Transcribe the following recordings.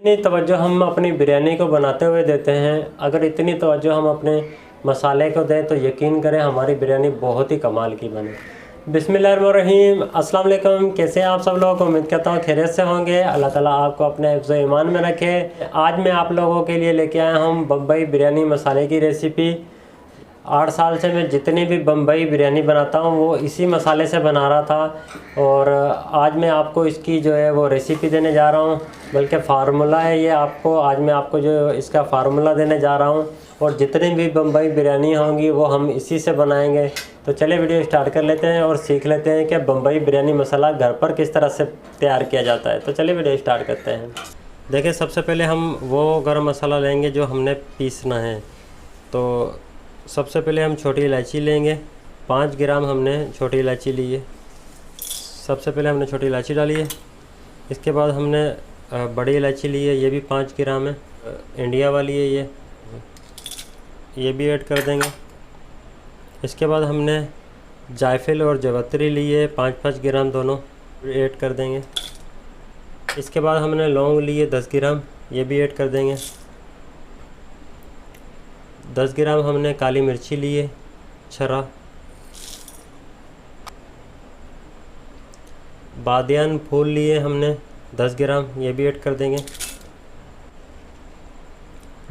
इतनी तवज्जो हम अपनी बिरयानी को बनाते हुए देते हैं, अगर इतनी तवज्जो हम अपने मसाले को दें तो यकीन करें हमारी बिरयानी बहुत ही कमाल की बने। बिस्मिल्लाहिर्रहमानिर्रहीम, अस्सलाम वालेकुम। कैसे हैं आप सब लोग? उम्मीद करता हूँ खैरियत से होंगे। अल्लाह ताला आपको अपने हिफ्ज़ ईमान में रखे। आज मैं आप लोगों के लिए लेके आया हूँ बम्बई बिरयानी मसाले की रेसिपी। 8 साल से मैं जितनी भी बम्बई बिरयानी बनाता हूँ वो इसी मसाले से बना रहा था, और आज मैं आपको इसकी जो है वो रेसिपी देने जा रहा हूँ, बल्कि फ़ार्मूला है ये। आज मैं आपको जो इसका फ़ार्मूला देने जा रहा हूँ, और जितनी भी बम्बई बिरयानी होंगी वो हम इसी से बनाएंगे। तो चलिए वीडियो स्टार्ट कर लेते हैं और सीख लेते हैं कि बम्बई बिरयानी मसाला घर पर किस तरह से तैयार किया जाता है। तो चलिए वीडियो स्टार्ट करते हैं। देखिए, सबसे पहले हम वो गरम मसाला लेंगे जो हमने पीसना है। तो सबसे पहले हम छोटी इलायची लेंगे। 5 ग्राम हमने छोटी इलायची ली है। सबसे पहले हमने छोटी इलायची डाली है। इसके बाद हमने बड़ी इलायची ली है, ये भी 5 ग्राम है, इंडिया वाली है ये भी ऐड कर देंगे। इसके बाद हमने जायफल और जावित्री ली है, 5-5 ग्राम दोनों ऐड कर देंगे। इसके बाद हमने लौंग ली है 10 ग्राम, ये भी ऐड कर देंगे। 10 ग्राम हमने काली मिर्ची ली है छरा। बादियान फूल लिए हमने 10 ग्राम, ये भी ऐड कर देंगे।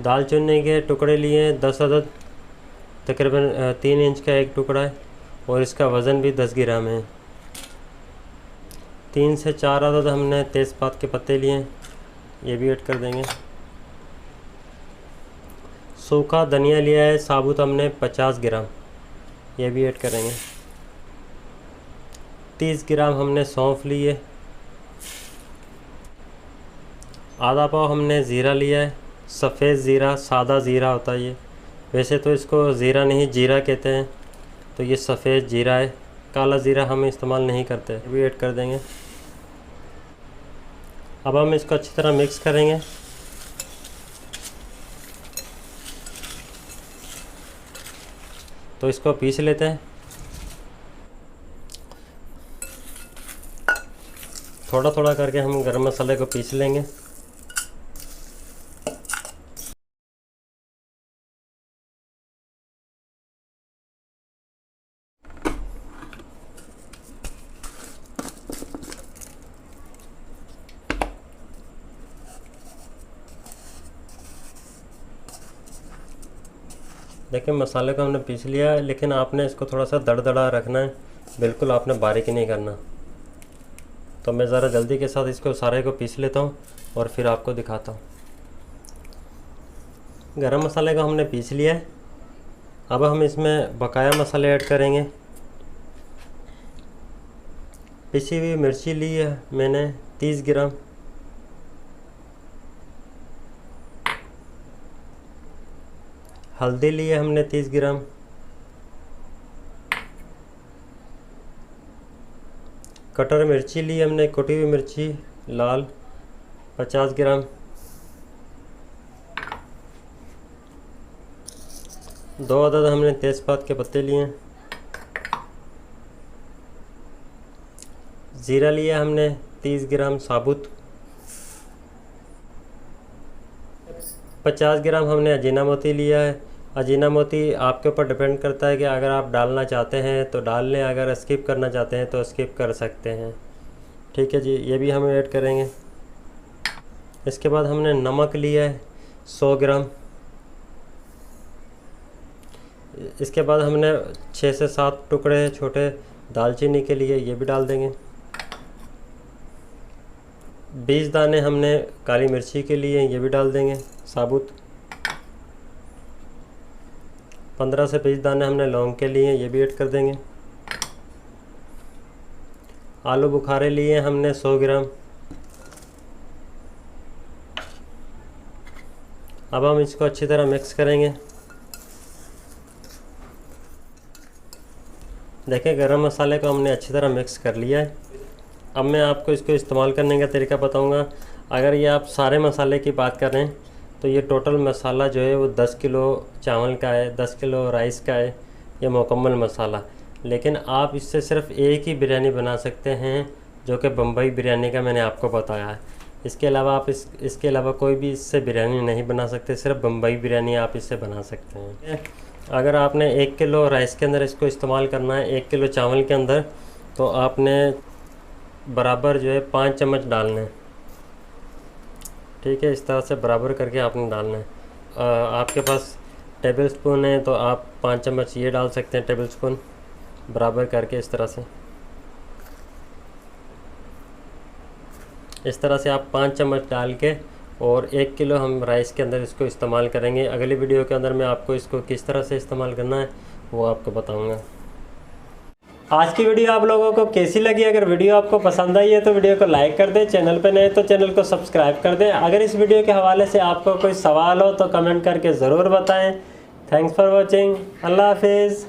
दालचीनी के टुकड़े लिए 10 अदद, तकरीबन 3 इंच का एक टुकड़ा है, और इसका वज़न भी 10 ग्राम है। 3 से 4 अदद हमने तेज़पात के पत्ते लिए हैं, ये भी ऐड कर देंगे। सूखा धनिया लिया है साबुत हमने 50 ग्राम, ये भी ऐड करेंगे। 30 ग्राम हमने सौंफ ली है। आधा पाव हमने ज़ीरा लिया है, सफ़ेद ज़ीरा, सादा ज़ीरा होता है ये। वैसे तो इसको ज़ीरा नहीं जीरा कहते हैं, तो ये सफ़ेद ज़ीरा है, काला ज़ीरा हम इस्तेमाल नहीं करते। ये भी ऐड कर देंगे। अब हम इसको अच्छी तरह मिक्स करेंगे। तो इसको पीस लेते हैं। थोड़ा थोड़ा करके हम गरम मसाले को पीस लेंगे। देखिए, मसाले को हमने पीस लिया है, लेकिन आपने इसको थोड़ा सा दरदरा रखना है, बिल्कुल आपने बारीक नहीं करना। तो मैं ज़रा जल्दी के साथ इसको सारे को पीस लेता हूँ और फिर आपको दिखाता हूँ। गरम मसाले को हमने पीस लिया है। अब हम इसमें बकाया मसाले ऐड करेंगे। पिसी हुई मिर्ची ली है मैंने 30 ग्राम। हल्दी ली है हमने 30 ग्राम। कटर मिर्ची ली हमने, कुटी हुई मिर्ची लाल 50 ग्राम। 2 अदद हमने तेज़पात के पत्ते लिए हैं। ज़ीरा लिया हमने 30 ग्राम साबुत। 50 ग्राम हमने अजीना मोती लिया है। अजीना मोती आपके ऊपर डिपेंड करता है कि अगर आप डालना चाहते हैं तो डाल लें, अगर स्किप करना चाहते हैं तो स्किप कर सकते हैं। ठीक है जी, ये भी हम ऐड करेंगे। इसके बाद हमने नमक लिया है 100 ग्राम। इसके बाद हमने 6 से 7 टुकड़े छोटे दालचीनी के लिए, ये भी डाल देंगे। 20 दाने हमने काली मिर्ची के लिए, ये भी डाल देंगे साबुत। 15 से 20 दाने हमने लौंग के लिए, ये भी ऐड कर देंगे। आलू बुखारे लिए हमने 100 ग्राम। अब हम इसको अच्छी तरह मिक्स करेंगे। देखिए, गरम मसाले को हमने अच्छी तरह मिक्स कर लिया है। अब मैं आपको इसको इस्तेमाल करने का तरीका बताऊंगा। अगर ये आप सारे मसाले की बात करें तो ये टोटल मसाला जो है वो 10 किलो चावल का है, 10 किलो राइस का है, ये मुकम्मल मसाला। लेकिन आप इससे सिर्फ एक ही बिरयानी बना सकते हैं, जो कि बम्बई बिरयानी का मैंने आपको बताया है। इसके अलावा आप इसके अलावा कोई भी इससे बिरयानी नहीं बना सकते, सिर्फ बम्बई बिरयानी आप इससे बना सकते हैं। अगर आपने 1 किलो राइस के अंदर इसको इस्तेमाल करना है, 1 किलो चावल के अंदर, तो आपने बराबर जो है 5 चम्मच डालने हैं। ठीक है, इस तरह से बराबर करके आपने डालना है। आपके पास टेबल स्पून है तो आप 5 चम्मच ये डाल सकते हैं, टेबल स्पून बराबर करके इस तरह से आप 5 चम्मच डाल के, और 1 किलो हम राइस के अंदर इसको इस्तेमाल करेंगे। अगली वीडियो के अंदर मैं आपको इसको किस तरह से इस्तेमाल करना है वो आपको बताऊंगा। आज की वीडियो आप लोगों को कैसी लगी? अगर वीडियो आपको पसंद आई है तो वीडियो को लाइक कर दें, चैनल पे नए तो चैनल को सब्सक्राइब कर दें। अगर इस वीडियो के हवाले से आपको कोई सवाल हो तो कमेंट करके ज़रूर बताएं। Thanks for watching. अल्लाह हाफिज़।